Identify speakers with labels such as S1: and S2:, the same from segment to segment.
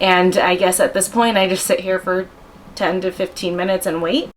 S1: And I guess at this point I just sit here for 10 to 15 minutes and wait.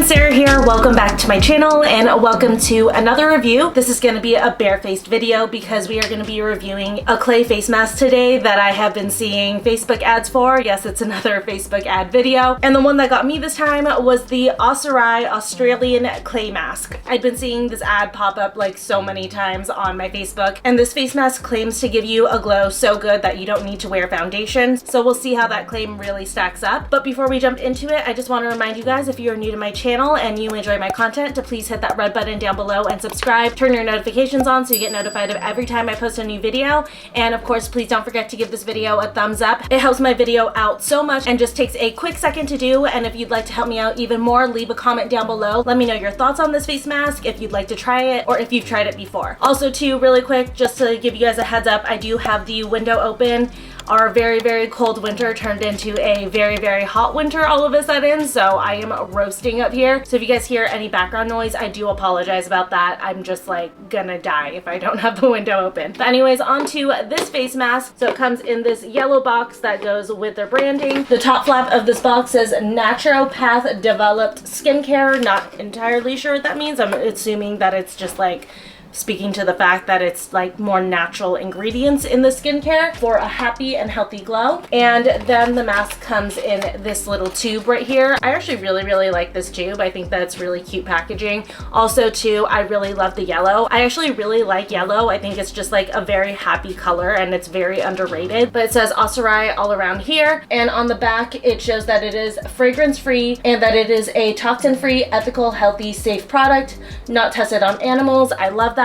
S1: Sarah here, welcome back to my channel and welcome to another review. This is going to be a bare-faced video because we are going to be reviewing a clay face mask today that I have been seeing Facebook ads for. Yes, it's another Facebook ad video. And the one that got me this time was the ASARAI Australian clay mask. I'd been seeing this ad pop up like so many times on my Facebook, and this face mask claims to give you a glow so good that you don't need to wear foundation. So we'll see how that claim really stacks up. But before we jump into it, I just want to remind you guys, if you're new to my channel and you enjoy my content, to please hit that red button down below and subscribe. Turn your notifications on so you get notified of every time I post a new video. And of course, please don't forget to give this video a thumbs up. It helps my video out so much and just takes a quick second to do. And if you'd like to help me out even more, leave a comment down below. Let me know your thoughts on this face mask, if you'd like to try it or if you've tried it before. Also too, really quick, just to give you guys a heads up, I do have the window open. Our very, very cold winter turned into a very, very hot winter all of a sudden, so I am roasting up here. So if you guys hear any background noise, I do apologize about that. I'm just like gonna die if I don't have the window open. But anyways, on to this face mask. So it comes in this yellow box that goes with their branding. The top flap of this box says naturopath developed skincare. Not entirely sure what that means. I'm assuming that it's just like speaking to the fact that it's like more natural ingredients in the skincare for a happy and healthy glow. And then the mask comes in this little tube right here. I actually really like this tube. I think that it's really cute packaging. Also too, I really love the yellow. I actually really like yellow. I think it's just like a very happy color and it's very underrated. But it says ASARAI all around here, and on the back it shows that it is fragrance free and that it is a toxin free, ethical, healthy, safe product, not tested on animals. I love that.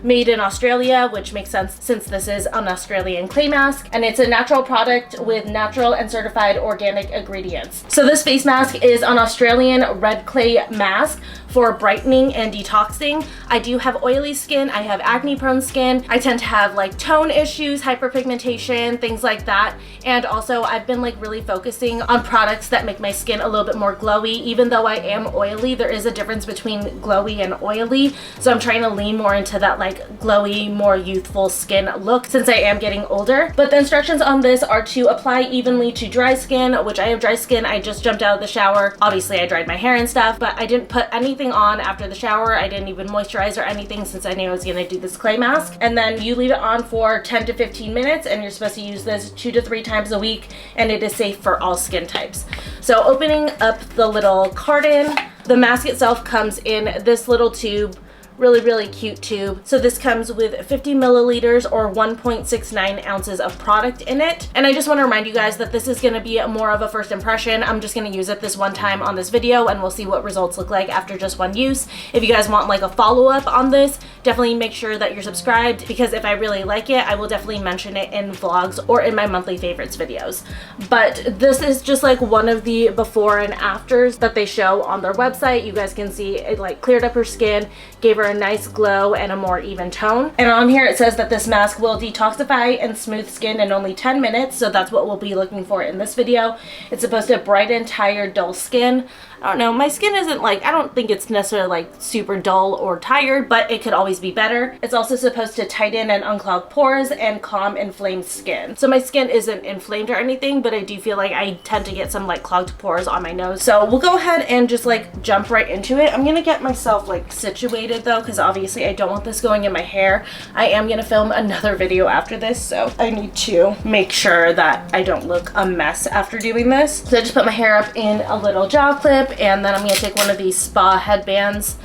S1: Made in Australia, which makes sense since this is an Australian clay mask, and it's a natural product with natural and certified organic ingredients. So this face mask is an Australian red clay mask for brightening and detoxing. I do have oily skin, I have acne prone skin, I tend to have like tone issues, hyperpigmentation, things like that. And also I've been like really focusing on products that make my skin a little bit more glowy. Even though I am oily, there is a difference between glowy and oily. So I'm trying to lean more into that like glowy, more youthful skin look since I am getting older. But the instructions on this are to apply evenly to dry skin, which I have dry skin. I just jumped out of the shower. Obviously I dried my hair and stuff, but I didn't put anything on after the shower. I didn't even moisturize or anything since I knew I was gonna do this clay mask. And then you leave it on for 10 to 15 minutes and you're supposed to use this 2 to 3 times a week, and it is safe for all skin types. So opening up the little carton, the mask itself comes in this little tube. Really cute tube. So this comes with 50 milliliters or 1.69 ounces of product in it. And I just want to remind you guys that this is going to be more of a first impression. I'm just going to use it this one time on this video and we'll see what results look like after just one use. If you guys want like a follow-up on this, definitely make sure that you're subscribed, because if I really like it, I will definitely mention it in vlogs or in my monthly favorites videos. But this is just like one of the before and afters that they show on their website. You guys can see it like cleared up her skin, gave her a nice glow and a more even tone. And on here it says that this mask will detoxify and smooth skin in only 10 minutes. So that's what we'll be looking for in this video. It's supposed to brighten tired, dull skin. I don't know, my skin isn't like, I don't think it's necessarily like super dull or tired, but it could always be better. It's also supposed to tighten and unclog pores and calm inflamed skin. So my skin isn't inflamed or anything, but I do feel like I tend to get some like clogged pores on my nose. So we'll go ahead and just like jump right into it. I'm gonna get myself like situated though, because obviously I don't want this going in my hair. I am gonna film another video after this, so I need to make sure that I don't look a mess after doing this. So I just put my hair up in a little gel clip, and then I'm going to take one of these spa headbands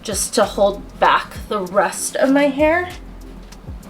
S1: just to hold back the rest of my hair.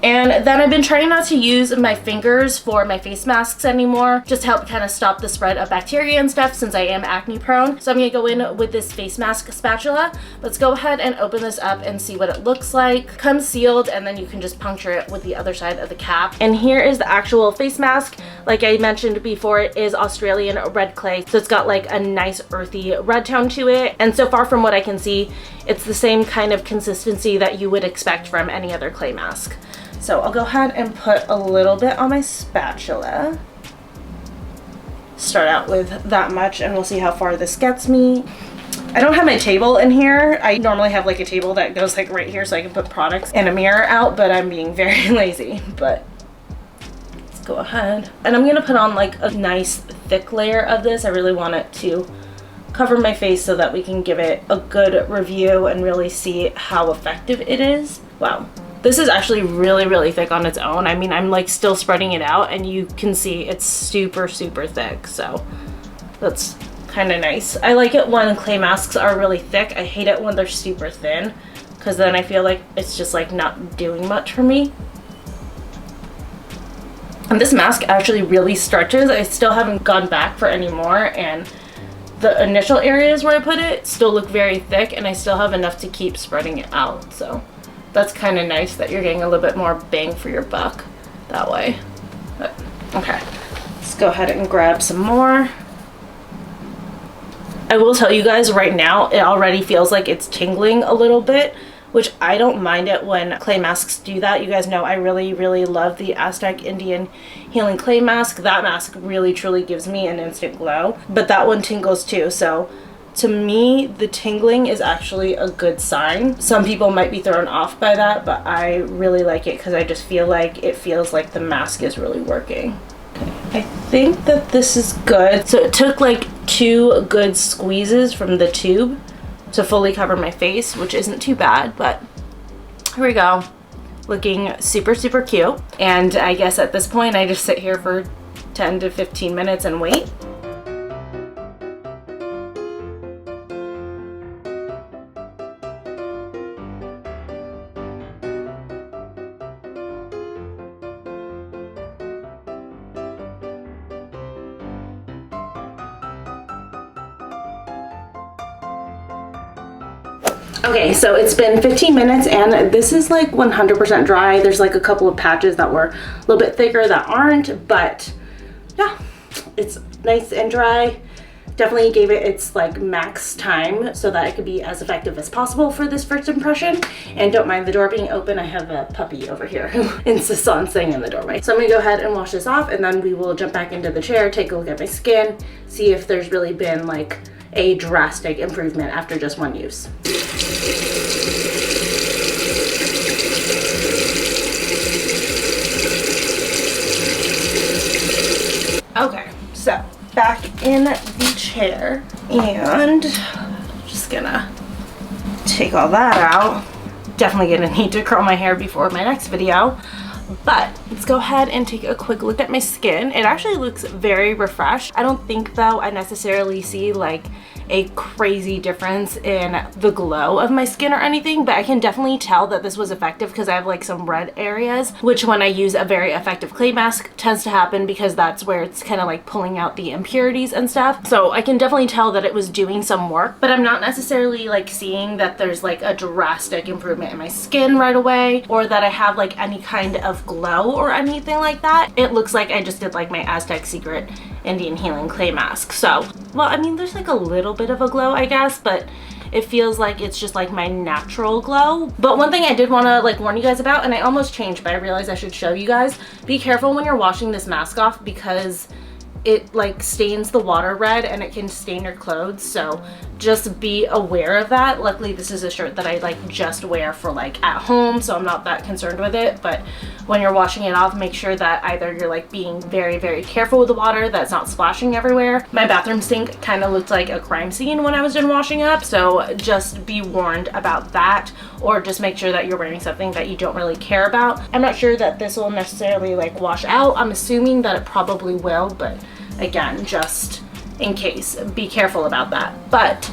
S1: And then I've been trying not to use my fingers for my face masks anymore, just to help kind of stop the spread of bacteria and stuff since I am acne prone. So I'm gonna go in with this face mask spatula. Let's go ahead and open this up and see what it looks like. Comes sealed, and then you can just puncture it with the other side of the cap. And here is the actual face mask. Like I mentioned before, it is Australian red clay, so it's got like a nice earthy red tone to it. And so far from what I can see, it's the same kind of consistency that you would expect from any other clay mask. So I'll go ahead and put a little bit on my spatula. Start out with that much and we'll see how far this gets me. I don't have my table in here. I normally have like a table that goes like right here so I can put products and a mirror out, but I'm being very lazy. But let's go ahead. And I'm gonna put on like a nice thick layer of this. I really want it to cover my face so that we can give it a good review and really see how effective it is. Wow. This is actually really, really thick on its own. I mean, I'm like still spreading it out and you can see it's super, super thick. So that's kind of nice. I like it when clay masks are really thick. I hate it when they're super thin because then I feel like it's just like not doing much for me. And this mask actually really stretches. I still haven't gone back for any more, and the initial areas where I put it still look very thick and I still have enough to keep spreading it out. So that's kind of nice that you're getting a little bit more bang for your buck that way. But, okay, let's go ahead and grab some more. I will tell you guys right now, it already feels like it's tingling a little bit, which I don't mind it when clay masks do that. You guys know I really, really love the Aztec Indian Healing Clay Mask. That mask really, truly gives me an instant glow, but that one tingles too. So to me, the tingling is actually a good sign. Some people might be thrown off by that, but I really like it because I just feel like it feels like the mask is really working. Okay, I think that this is good. So it took like 2 good squeezes from the tube to fully cover my face, which isn't too bad, but here we go. Looking super, super cute. And I guess at this point, I just sit here for 10 to 15 minutes and wait. Okay, so it's been 15 minutes and this is like 100% dry. There's like a couple of patches that were a little bit thicker that aren't, but yeah, it's nice and dry. Definitely gave it its like max time so that it could be as effective as possible for this first impression. And don't mind the door being open. I have a puppy over here who insists on staying in the doorway. So I'm gonna go ahead and wash this off, and then we will jump back into the chair, take a look at my skin, see if there's really been like a drastic improvement after just one use. Okay, so back in the chair, and just gonna take all that out. Definitely gonna need to curl my hair before my next video, but let's go ahead and take a quick look at my skin. It actually looks very refreshed. I don't think though I necessarily see like a crazy difference in the glow of my skin or anything, but I can definitely tell that this was effective because I have like some red areas, which when I use a very effective clay mask tends to happen because that's where it's kind of like pulling out the impurities and stuff. So I can definitely tell that it was doing some work, but I'm not necessarily like seeing that there's like a drastic improvement in my skin right away, or that I have like any kind of glow or anything like that. It looks like I just did like my Aztec Secret Indian Healing Clay Mask. So, well, I mean, there's like a little bit of a glow, I guess, but it feels like it's just like my natural glow. But one thing I did want to like warn you guys about, and I almost changed, but I realized I should show you guys, be careful when you're washing this mask off because it like stains the water red and it can stain your clothes. So just be aware of that. Luckily this is a shirt that I like just wear for like at home, so I'm not that concerned with it. But when you're washing it off, make sure that either you're like being very, very careful with the water, that's not splashing everywhere. My bathroom sink kind of looked like a crime scene when I was done washing up, so just be warned about that, or just make sure that you're wearing something that you don't really care about. I'm not sure that this will necessarily like wash out. I'm assuming that it probably will, but again, just in case, be careful about that. But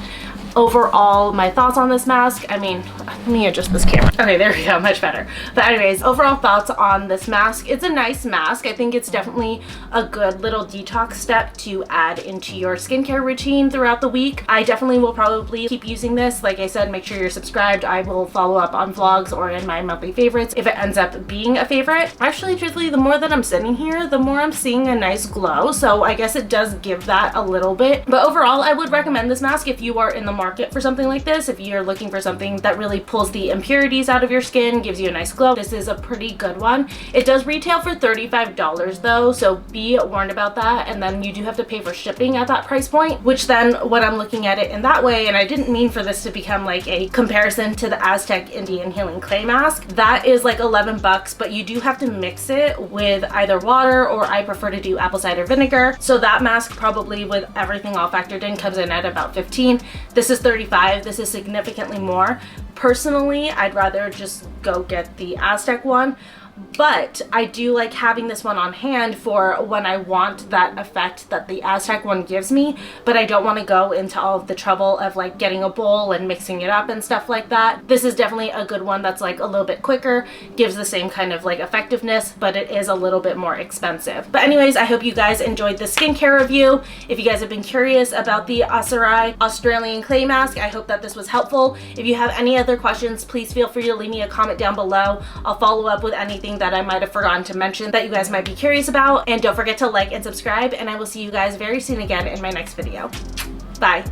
S1: overall, my thoughts on this mask, I mean, let me adjust this camera. Okay, there we go, much better. But anyways, overall thoughts on this mask. It's a nice mask. I think it's definitely a good little detox step to add into your skincare routine throughout the week. I definitely will probably keep using this. Like I said, make sure you're subscribed. I will follow up on vlogs or in my monthly favorites if it ends up being a favorite. Actually, truthfully, the more that I'm sitting here, the more I'm seeing a nice glow. So I guess it does give that a little bit. But overall, I would recommend this mask if you are in the market for something like this, if you're looking for something that really pulls pulls the impurities out of your skin, gives you a nice glow. This is a pretty good one. It does retail for $35 though, so be warned about that. And then you do have to pay for shipping at that price point, which then when I'm looking at it in that way, and I didn't mean for this to become like a comparison to the Aztec Indian Healing Clay Mask, that is like 11 bucks, but you do have to mix it with either water, or I prefer to do apple cider vinegar. So that mask probably with everything all factored in comes in at about 15. This is 35. This is significantly more. Personally, I'd rather just go get the Aztec one, but I do like having this one on hand for when I want that effect that the Aztec one gives me, but I don't want to go into all of the trouble of like getting a bowl and mixing it up and stuff like that. This is definitely a good one that's like a little bit quicker, gives the same kind of like effectiveness, but it is a little bit more expensive. But anyways, I hope you guys enjoyed the skincare review. If you guys have been curious about the ASARAI Australian Clay Mask, I hope that this was helpful. If you have any other questions, please feel free to leave me a comment down below. I'll follow up with anything that I might have forgotten to mention that you guys might be curious about. And don't forget to like and subscribe, and I will see you guys very soon again in my next video. Bye.